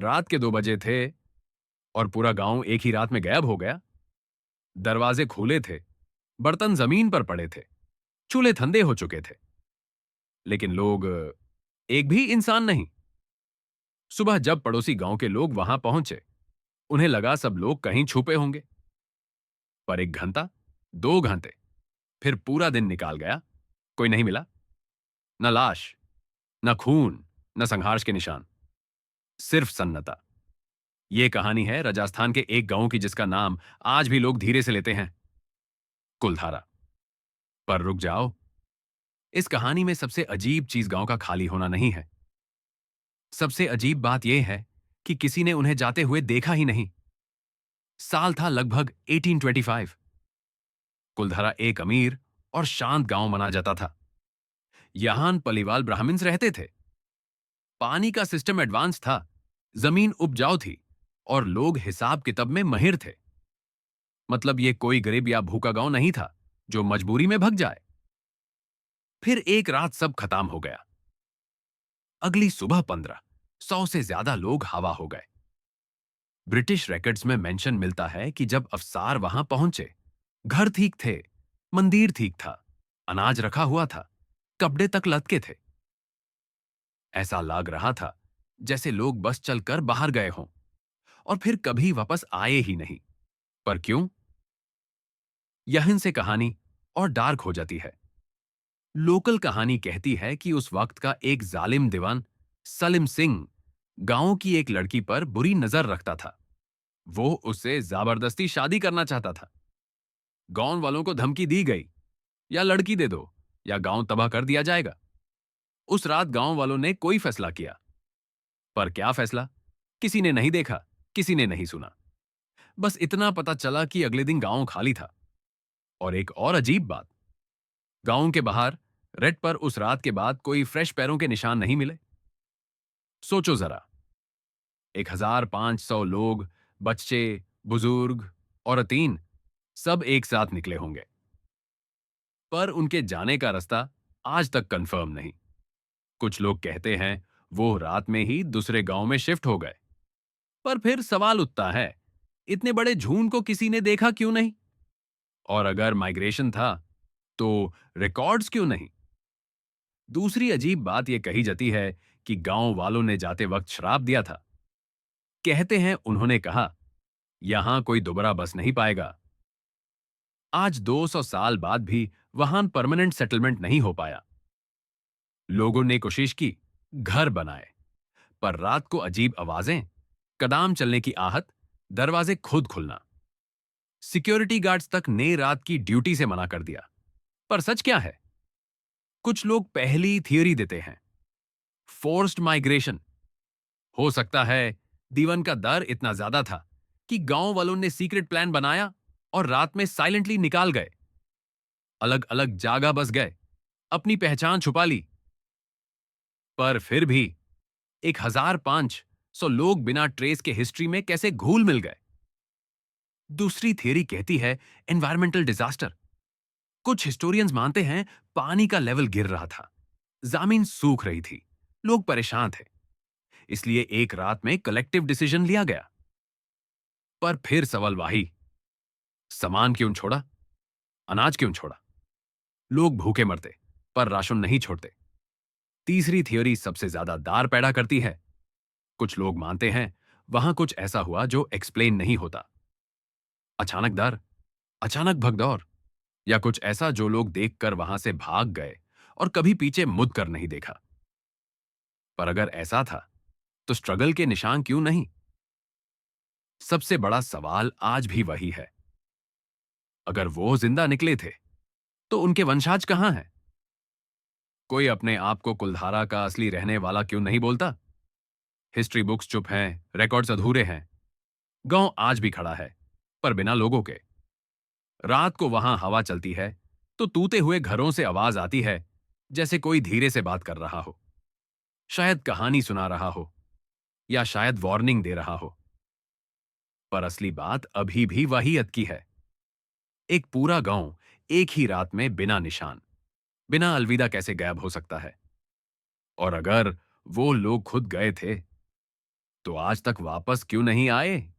रात के 2 बजे थे और पूरा गांव एक ही रात में गायब हो गया। दरवाजे खुले थे, बर्तन जमीन पर पड़े थे, चूल्हे ठंडे हो चुके थे, लेकिन लोग एक भी इंसान नहीं। सुबह जब पड़ोसी गांव के लोग वहां पहुंचे, उन्हें लगा सब लोग कहीं छुपे होंगे। पर 1 घंटा, 2 घंटे, फिर पूरा दिन निकाल गया, कोई नहीं मिला। न लाश, न खून, न संघर्ष के निशान, सिर्फ सन्नता। यह कहानी है राजस्थान के एक गांव की, जिसका नाम आज भी लोग धीरे से लेते हैं, कुलधारा। पर रुक जाओ, इस कहानी में सबसे अजीब चीज गांव का खाली होना नहीं है। सबसे अजीब बात यह है कि किसी ने उन्हें जाते हुए देखा ही नहीं। साल था लगभग 1825। कुलधारा एक अमीर और शांत गांव माना जाता था। यहां पलीवाल ब्राह्मण्स रहते थे। पानी का सिस्टम एडवांस था, जमीन उपजाऊ थी और लोग हिसाब किताब में माहिर थे। मतलब ये कोई गरीब या भूखा गांव नहीं था जो मजबूरी में भग जाए। फिर एक रात सब खत्म हो गया। अगली सुबह 1500 से ज्यादा लोग हवा हो गए। ब्रिटिश रिकॉर्ड्स में मेंशन मिलता है कि जब अफसार वहां पहुंचे, घर ठीक थे, मंदिर ठीक था, अनाज रखा हुआ था, कपड़े तक लटके थे। ऐसा लग रहा था जैसे लोग बस चलकर बाहर गए हों और फिर कभी वापस आए ही नहीं। पर क्यों? यहीं से कहानी और डार्क हो जाती है। लोकल कहानी कहती है कि उस वक्त का एक जालिम दीवान सलीम सिंह गांव की एक लड़की पर बुरी नजर रखता था। वो उससे जबरदस्ती शादी करना चाहता था। गांव वालों को धमकी दी गई, या लड़की दे दो या गांव तबाह कर दिया जाएगा। उस रात गांव वालों ने कोई फैसला किया, पर क्या फैसला, किसी ने नहीं देखा, किसी ने नहीं सुना। बस इतना पता चला कि अगले दिन गांव खाली था। और एक और अजीब बात, गांव के बाहर रेड पर उस रात के बाद कोई फ्रेश पैरों के निशान नहीं मिले। सोचो जरा, 1500 लोग, बच्चे, बुजुर्ग, औरतें, सब एक साथ निकले होंगे, पर उनके जाने का रास्ता आज तक कंफर्म नहीं। कुछ लोग कहते हैं वो रात में ही दूसरे गांव में शिफ्ट हो गए। पर फिर सवाल उठता है, इतने बड़े झुंड को किसी ने देखा क्यों नहीं? और अगर माइग्रेशन था, तो रिकॉर्ड्स क्यों नहीं? दूसरी अजीब बात यह कही जाती है कि गांव वालों ने जाते वक्त श्राप दिया था। कहते हैं उन्होंने कहा, यहां कोई दोबारा बस नहीं पाएगा। आज 200 साल बाद भी वहां परमानेंट सेटलमेंट नहीं हो पाया। लोगों ने कोशिश की, घर बनाए, पर रात को अजीब आवाजें, कदम चलने की आहट, दरवाजे खुद खुलना। सिक्योरिटी गार्ड्स तक ने रात की ड्यूटी से मना कर दिया। पर सच क्या है? कुछ लोग पहली थियरी देते हैं, फोर्स्ड माइग्रेशन। हो सकता है दीवन का दर इतना ज्यादा था कि गांव वालों ने सीक्रेट प्लान बनाया और रात में साइलेंटली निकाल गए, अलग अलग जगह बस गए, अपनी पहचान छुपा ली। पर फिर भी 1500 लोग बिना ट्रेस के हिस्ट्री में कैसे घुल मिल गए? दूसरी थियरी कहती है एनवायरमेंटल डिजास्टर। कुछ हिस्टोरियंस मानते हैं पानी का लेवल गिर रहा था, जमीन सूख रही थी, लोग परेशान थे, इसलिए एक रात में कलेक्टिव डिसीजन लिया गया। पर फिर सवाल वही, सामान क्यों छोड़ा, अनाज क्यों छोड़ा? लोग भूखे मरते, पर राशन नहीं छोड़ते। तीसरी थियोरी सबसे ज्यादा दार पैदा करती है। कुछ लोग मानते हैं वहां कुछ ऐसा हुआ जो एक्सप्लेन नहीं होता। अचानक डर, अचानक भगदौड़, या कुछ ऐसा जो लोग देखकर वहां से भाग गए और कभी पीछे मुड़ कर नहीं देखा। पर अगर ऐसा था, तो स्ट्रगल के निशान क्यों नहीं? सबसे बड़ा सवाल आज भी वही है। अगर वो जिंदा निकले थे, तो उनके वंशज कहां हैं? कोई अपने आप को कुलधारा का असली रहने वाला क्यों नहीं बोलता? हिस्ट्री बुक्स चुप हैं, रिकॉर्ड्स अधूरे हैं। गांव आज भी खड़ा है, पर बिना लोगों के। रात को वहां हवा चलती है तो टूटे हुए घरों से आवाज आती है, जैसे कोई धीरे से बात कर रहा हो, शायद कहानी सुना रहा हो, या शायद वार्निंग दे रहा हो। पर असली बात अभी भी वही अटकी है। एक पूरा गांव एक ही रात में बिना निशान, बिना अलविदा कैसे गायब हो सकता है? और अगर वो लोग खुद गए थे, तो आज तक वापस क्यों नहीं आए?